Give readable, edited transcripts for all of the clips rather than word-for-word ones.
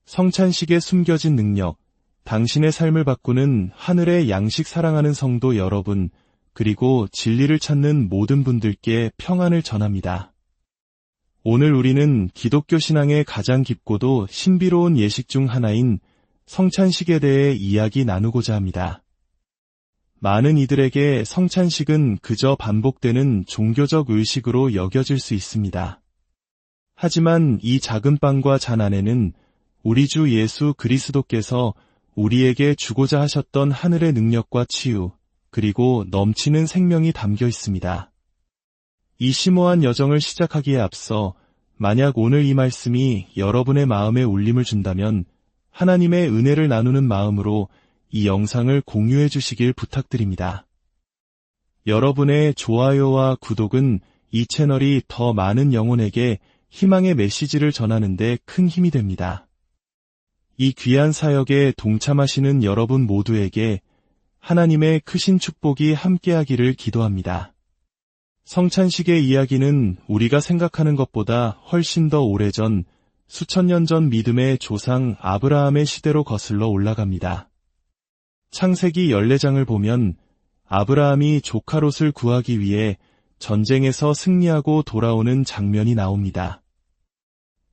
성찬식에 숨겨진 능력, 당신의 삶을 바꾸는 하늘의 양식 사랑하는 성도 여러분, 그리고 진리를 찾는 모든 분들께 평안을 전합니다. 오늘 우리는 기독교 신앙의 가장 깊고도 신비로운 예식 중 하나인 성찬식에 대해 이야기 나누고자 합니다. 많은 이들에게 성찬식은 그저 반복되는 종교적 의식으로 여겨질 수 있습니다. 하지만 이 작은 빵과 잔 안에는 우리 주 예수 그리스도께서 우리에게 주고자 하셨던 하늘의 능력과 치유, 그리고 넘치는 생명이 담겨 있습니다. 이 심오한 여정을 시작하기에 앞서 만약 오늘 이 말씀이 여러분의 마음에 울림을 준다면 하나님의 은혜를 나누는 마음으로 이 영상을 공유해 주시길 부탁드립니다. 여러분의 좋아요와 구독은 이 채널이 더 많은 영혼에게 희망의 메시지를 전하는 데 큰 힘이 됩니다. 이 귀한 사역에 동참하시는 여러분 모두에게 하나님의 크신 축복이 함께하기를 기도합니다. 성찬식의 이야기는 우리가 생각하는 것보다 훨씬 더 오래전, 수천 년 전 믿음의 조상 아브라함의 시대로 거슬러 올라갑니다. 창세기 14장을 보면 아브라함이 조카 롯을 구하기 위해 전쟁에서 승리하고 돌아오는 장면이 나옵니다.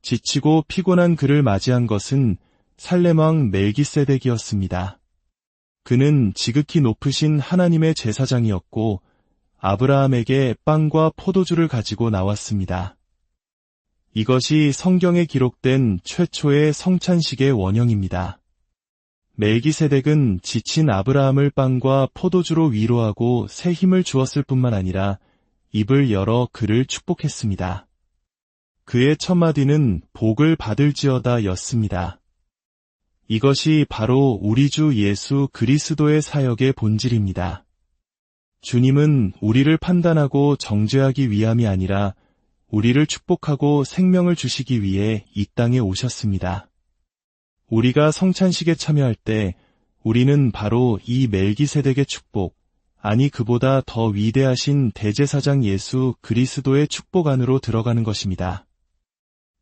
지치고 피곤한 그를 맞이한 것은 살렘 왕 멜기세덱이었습니다. 그는 지극히 높으신 하나님의 제사장이었고 아브라함에게 빵과 포도주를 가지고 나왔습니다. 이것이 성경에 기록된 최초의 성찬식의 원형입니다. 멜기세덱은 지친 아브라함을 빵과 포도주로 위로하고 새 힘을 주었을 뿐만 아니라 입을 열어 그를 축복했습니다. 그의 첫 마디는 복을 받을지어다 였습니다. 이것이 바로 우리 주 예수 그리스도의 사역의 본질입니다. 주님은 우리를 판단하고 정죄하기 위함이 아니라 우리를 축복하고 생명을 주시기 위해 이 땅에 오셨습니다. 우리가 성찬식에 참여할 때 우리는 바로 이 멜기세덱의 축복, 아니 그보다 더 위대하신 대제사장 예수 그리스도의 축복 안으로 들어가는 것입니다.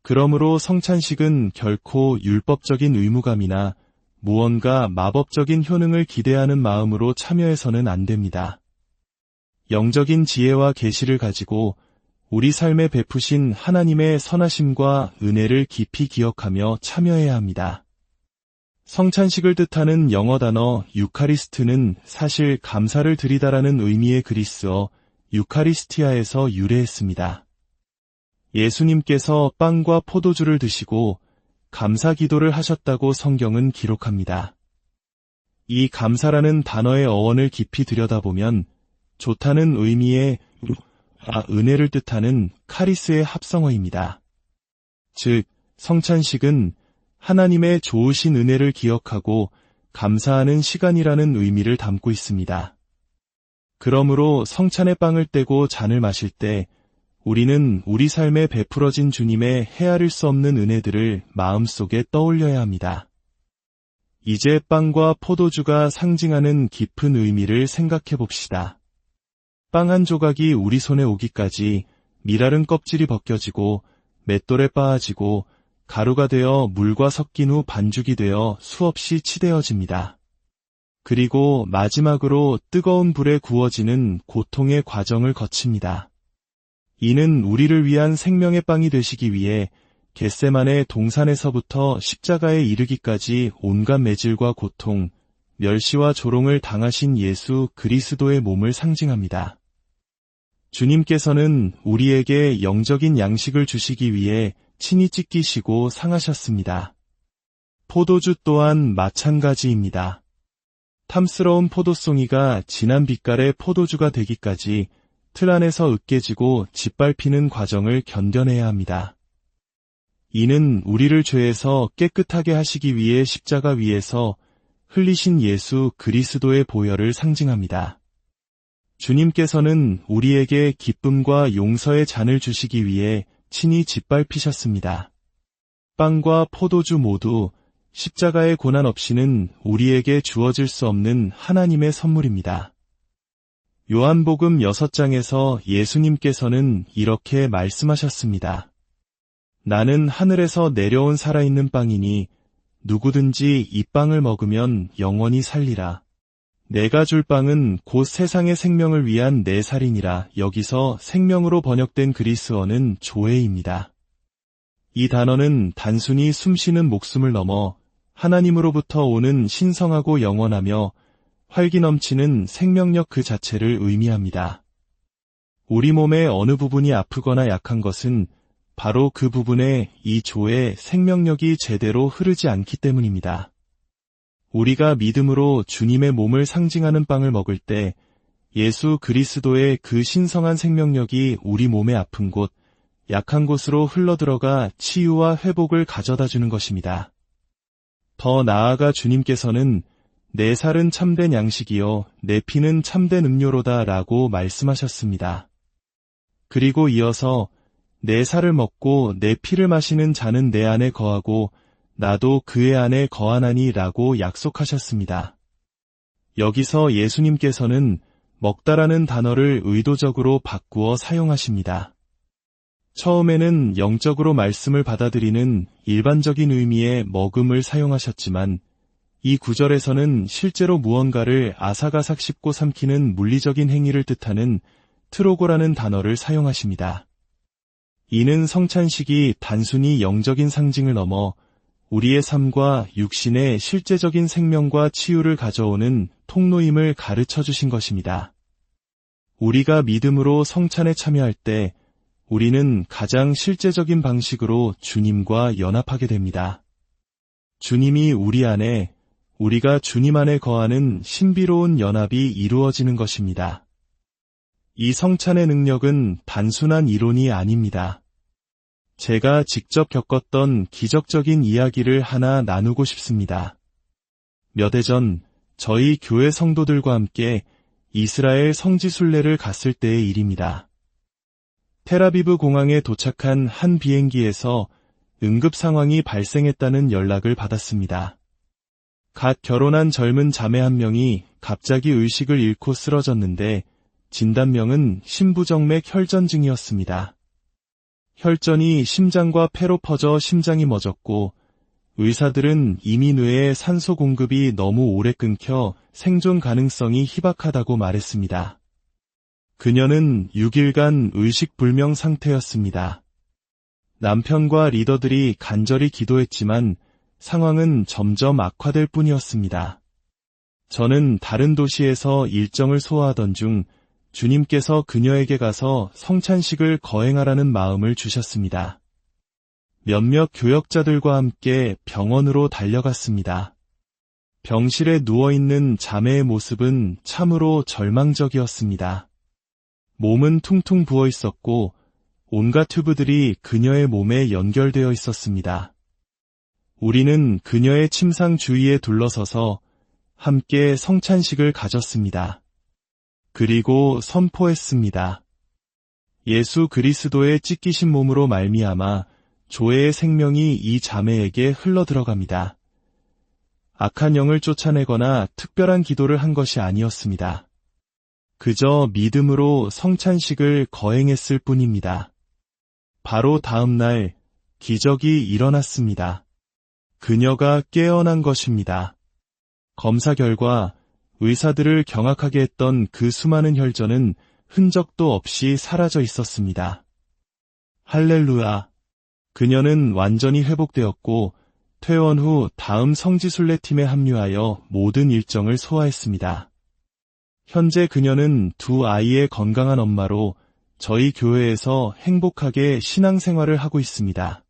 그러므로 성찬식은 결코 율법적인 의무감이나 무언가 마법적인 효능을 기대하는 마음으로 참여해서는 안 됩니다. 영적인 지혜와 계시를 가지고 우리 삶에 베푸신 하나님의 선하심과 은혜를 깊이 기억하며 참여해야 합니다. 성찬식을 뜻하는 영어 단어 유카리스트는 사실 감사를 드리다라는 의미의 그리스어 유카리스티아에서 유래했습니다. 예수님께서 빵과 포도주를 드시고 감사 기도를 하셨다고 성경은 기록합니다. 이 감사라는 단어의 어원을 깊이 들여다보면 좋다는 의미의 은혜를 뜻하는 카리스의 합성어입니다. 즉, 성찬식은 하나님의 좋으신 은혜를 기억하고 감사하는 시간이라는 의미를 담고 있습니다. 그러므로 성찬의 빵을 떼고 잔을 마실 때 우리는 우리 삶에 베풀어진 주님의 헤아릴 수 없는 은혜들을 마음속에 떠올려야 합니다. 이제 빵과 포도주가 상징하는 깊은 의미를 생각해 봅시다. 빵 한 조각이 우리 손에 오기까지 밀알은 껍질이 벗겨지고 맷돌에 빻아지고 가루가 되어 물과 섞인 후 반죽이 되어 수없이 치대어집니다. 그리고 마지막으로 뜨거운 불에 구워지는 고통의 과정을 거칩니다. 이는 우리를 위한 생명의 빵이 되시기 위해 겟세마네 동산에서부터 십자가에 이르기까지 온갖 매질과 고통, 멸시와 조롱을 당하신 예수 그리스도의 몸을 상징합니다. 주님께서는 우리에게 영적인 양식을 주시기 위해 친히 찢기시고 상하셨습니다. 포도주 또한 마찬가지입니다. 탐스러운 포도송이가 진한 빛깔의 포도주가 되기까지 틀 안에서 으깨지고 짓밟히는 과정을 견뎌내야 합니다. 이는 우리를 죄에서 깨끗하게 하시기 위해 십자가 위에서 흘리신 예수 그리스도의 보혈을 상징합니다. 주님께서는 우리에게 기쁨과 용서의 잔을 주시기 위해 친히 짓밟히셨습니다. 빵과 포도주 모두 십자가의 고난 없이는 우리에게 주어질 수 없는 하나님의 선물입니다. 요한복음 6장에서 예수님께서는 이렇게 말씀하셨습니다. 나는 하늘에서 내려온 살아있는 빵이니 누구든지 이 빵을 먹으면 영원히 살리라. 내가 줄 빵은 곧 세상의 생명을 위한 내 살이니라. 여기서 생명으로 번역된 그리스어는 조에입니다. 이 단어는 단순히 숨쉬는 목숨을 넘어 하나님으로부터 오는 신성하고 영원하며 활기 넘치는 생명력 그 자체를 의미합니다. 우리 몸의 어느 부분이 아프거나 약한 것은 바로 그 부분에 이 조의 생명력이 제대로 흐르지 않기 때문입니다. 우리가 믿음으로 주님의 몸을 상징하는 빵을 먹을 때 예수 그리스도의 그 신성한 생명력이 우리 몸의 아픈 곳, 약한 곳으로 흘러들어가 치유와 회복을 가져다 주는 것입니다. 더 나아가 주님께서는 내 살은 참된 양식이요 내 피는 참된 음료로다 라고 말씀하셨습니다. 그리고 이어서 내 살을 먹고 내 피를 마시는 자는 내 안에 거하고 나도 그의 안에 거하나니 라고 약속하셨습니다. 여기서 예수님께서는 먹다라는 단어를 의도적으로 바꾸어 사용하십니다. 처음에는 영적으로 말씀을 받아들이는 일반적인 의미의 먹음을 사용하셨지만 이 구절에서는 실제로 무언가를 아삭아삭 씹고 삼키는 물리적인 행위를 뜻하는 트로고라는 단어를 사용하십니다. 이는 성찬식이 단순히 영적인 상징을 넘어 우리의 삶과 육신의 실제적인 생명과 치유를 가져오는 통로임을 가르쳐 주신 것입니다. 우리가 믿음으로 성찬에 참여할 때 우리는 가장 실제적인 방식으로 주님과 연합하게 됩니다. 주님이 우리 안에, 우리가 주님 안에 거하는 신비로운 연합이 이루어지는 것입니다. 이 성찬의 능력은 단순한 이론이 아닙니다. 제가 직접 겪었던 기적적인 이야기를 하나 나누고 싶습니다. 몇 해 전 저희 교회 성도들과 함께 이스라엘 성지순례를 갔을 때의 일입니다. 텔아비브 공항에 도착한 한 비행기에서 응급 상황이 발생했다는 연락을 받았습니다. 갓 결혼한 젊은 자매 한 명이 갑자기 의식을 잃고 쓰러졌는데 진단명은 심부정맥 혈전증이었습니다. 혈전이 심장과 폐로 퍼져 심장이 멎었고 의사들은 이미 뇌에 산소 공급이 너무 오래 끊겨 생존 가능성이 희박하다고 말했습니다. 그녀는 6일간 의식불명 상태였습니다. 남편과 리더들이 간절히 기도했지만 상황은 점점 악화될 뿐이었습니다. 저는 다른 도시에서 일정을 소화하던 중 주님께서 그녀에게 가서 성찬식을 거행하라는 마음을 주셨습니다. 몇몇 교역자들과 함께 병원으로 달려갔습니다. 병실에 누워있는 자매의 모습은 참으로 절망적이었습니다. 몸은 퉁퉁 부어 있었고 온갖 튜브들이 그녀의 몸에 연결되어 있었습니다. 우리는 그녀의 침상 주위에 둘러서서 함께 성찬식을 가졌습니다. 그리고 선포했습니다. 예수 그리스도의 찢기신 몸으로 말미암아 조의 생명이 이 자매에게 흘러들어갑니다. 악한 영을 쫓아내거나 특별한 기도를 한 것이 아니었습니다. 그저 믿음으로 성찬식을 거행했을 뿐입니다. 바로 다음 날 기적이 일어났습니다. 그녀가 깨어난 것입니다. 검사 결과 의사들을 경악하게 했던 그 수많은 혈전은 흔적도 없이 사라져 있었습니다. 할렐루야! 그녀는 완전히 회복되었고 퇴원 후 다음 성지순례팀에 합류하여 모든 일정을 소화했습니다. 현재 그녀는 두 아이의 건강한 엄마로 저희 교회에서 행복하게 신앙생활을 하고 있습니다.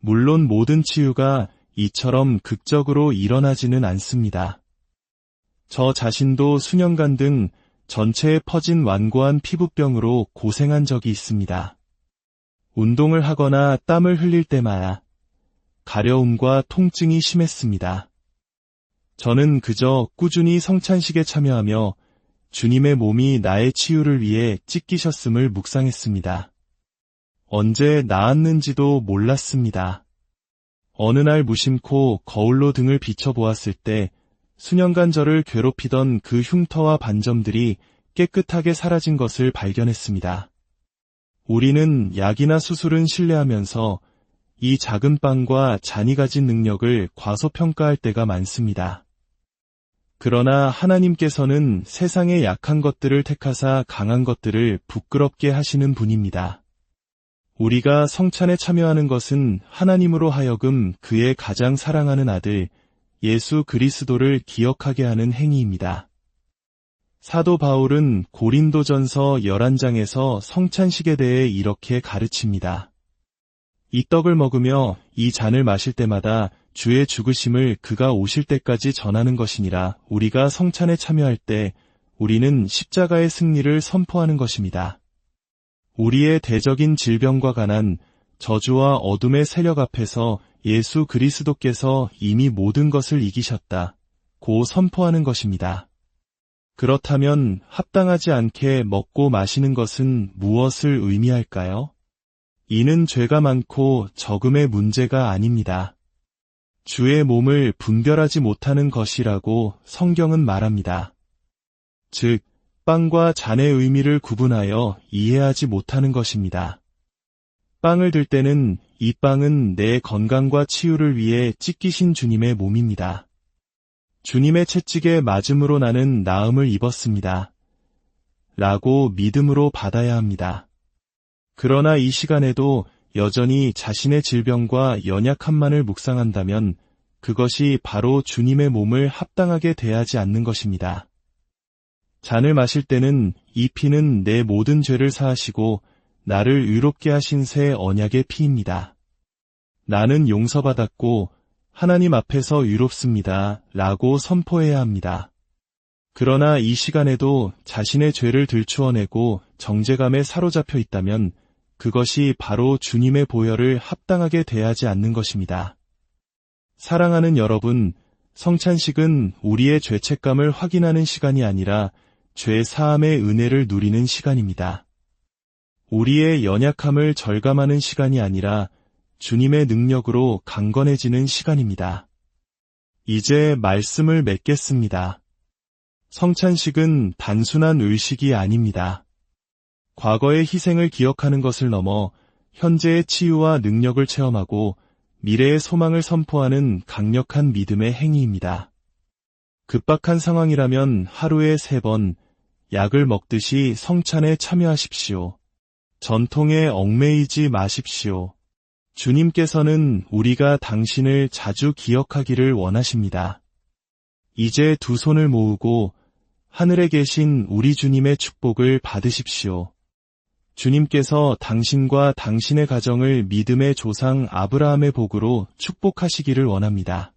물론 모든 치유가 이처럼 극적으로 일어나지는 않습니다. 저 자신도 수년간 등 전체에 퍼진 완고한 피부병으로 고생한 적이 있습니다. 운동을 하거나 땀을 흘릴 때마다 가려움과 통증이 심했습니다. 저는 그저 꾸준히 성찬식에 참여하며 주님의 몸이 나의 치유를 위해 찢기셨음을 묵상했습니다. 언제 나았는지도 몰랐습니다. 어느 날 무심코 거울로 등을 비춰보았을 때 수년간 저를 괴롭히던 그 흉터와 반점들이 깨끗하게 사라진 것을 발견했습니다. 우리는 약이나 수술은 신뢰하면서 이 작은 빵과 잔이 가진 능력을 과소평가할 때가 많습니다. 그러나 하나님께서는 세상의 약한 것들을 택하사 강한 것들을 부끄럽게 하시는 분입니다. 우리가 성찬에 참여하는 것은 하나님으로 하여금 그의 가장 사랑하는 아들 예수 그리스도를 기억하게 하는 행위입니다. 사도 바울은 고린도전서 11장에서 성찬식에 대해 이렇게 가르칩니다. 이 떡을 먹으며 이 잔을 마실 때마다 주의 죽으심을 그가 오실 때까지 전하는 것이니라. 우리가 성찬에 참여할 때 우리는 십자가의 승리를 선포하는 것입니다. 우리의 대적인 질병과 가난, 저주와 어둠의 세력 앞에서 예수 그리스도께서 이미 모든 것을 이기셨다고 선포하는 것입니다. 그렇다면 합당하지 않게 먹고 마시는 것은 무엇을 의미할까요? 이는 죄가 많고 적음의 문제가 아닙니다. 주의 몸을 분별하지 못하는 것이라고 성경은 말합니다. 즉, 빵과 잔의 의미를 구분하여 이해하지 못하는 것입니다. 빵을 들 때는 이 빵은 내 건강과 치유를 위해 찢기신 주님의 몸입니다. 주님의 채찍에 맞음으로 나는 나음을 입었습니다. 라고 믿음으로 받아야 합니다. 그러나 이 시간에도 여전히 자신의 질병과 연약함만을 묵상한다면 그것이 바로 주님의 몸을 합당하게 대하지 않는 것입니다. 잔을 마실 때는 이 피는 내 모든 죄를 사하시고 나를 의롭게 하신 새 언약의 피입니다. 나는 용서받았고 하나님 앞에서 의롭습니다. 라고 선포해야 합니다. 그러나 이 시간에도 자신의 죄를 들추어내고 정죄감에 사로잡혀 있다면 그것이 바로 주님의 보혈을 합당하게 대하지 않는 것입니다. 사랑하는 여러분, 성찬식은 우리의 죄책감을 확인하는 시간이 아니라 죄 사함의 은혜를 누리는 시간입니다. 우리의 연약함을 절감하는 시간이 아니라 주님의 능력으로 강건해지는 시간입니다. 이제 말씀을 맺겠습니다. 성찬식은 단순한 의식이 아닙니다. 과거의 희생을 기억하는 것을 넘어 현재의 치유와 능력을 체험하고 미래의 소망을 선포하는 강력한 믿음의 행위입니다. 급박한 상황이라면 하루에 3번 약을 먹듯이 성찬에 참여하십시오. 전통에 얽매이지 마십시오. 주님께서는 우리가 당신을 자주 기억하기를 원하십니다. 이제 두 손을 모으고 하늘에 계신 우리 주님의 축복을 받으십시오. 주님께서 당신과 당신의 가정을 믿음의 조상 아브라함의 복으로 축복하시기를 원합니다.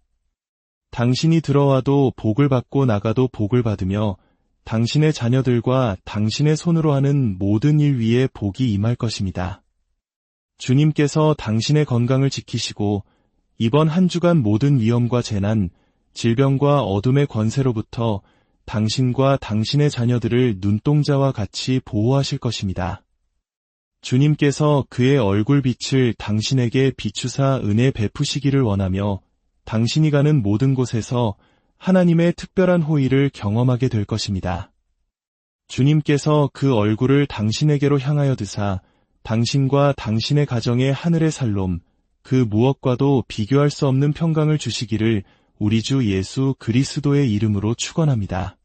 당신이 들어와도 복을 받고 나가도 복을 받으며 당신의 자녀들과 당신의 손으로 하는 모든 일 위에 복이 임할 것입니다. 주님께서 당신의 건강을 지키시고 이번 한 주간 모든 위험과 재난, 질병과 어둠의 권세로부터 당신과 당신의 자녀들을 눈동자와 같이 보호하실 것입니다. 주님께서 그의 얼굴빛을 당신에게 비추사 은혜 베푸시기를 원하며 당신이 가는 모든 곳에서 하나님의 특별한 호의를 경험하게 될 것입니다. 주님께서 그 얼굴을 당신에게로 향하여 드사 당신과 당신의 가정의 하늘의 살롬, 그 무엇과도 비교할 수 없는 평강을 주시기를 우리 주 예수 그리스도의 이름으로 축원합니다.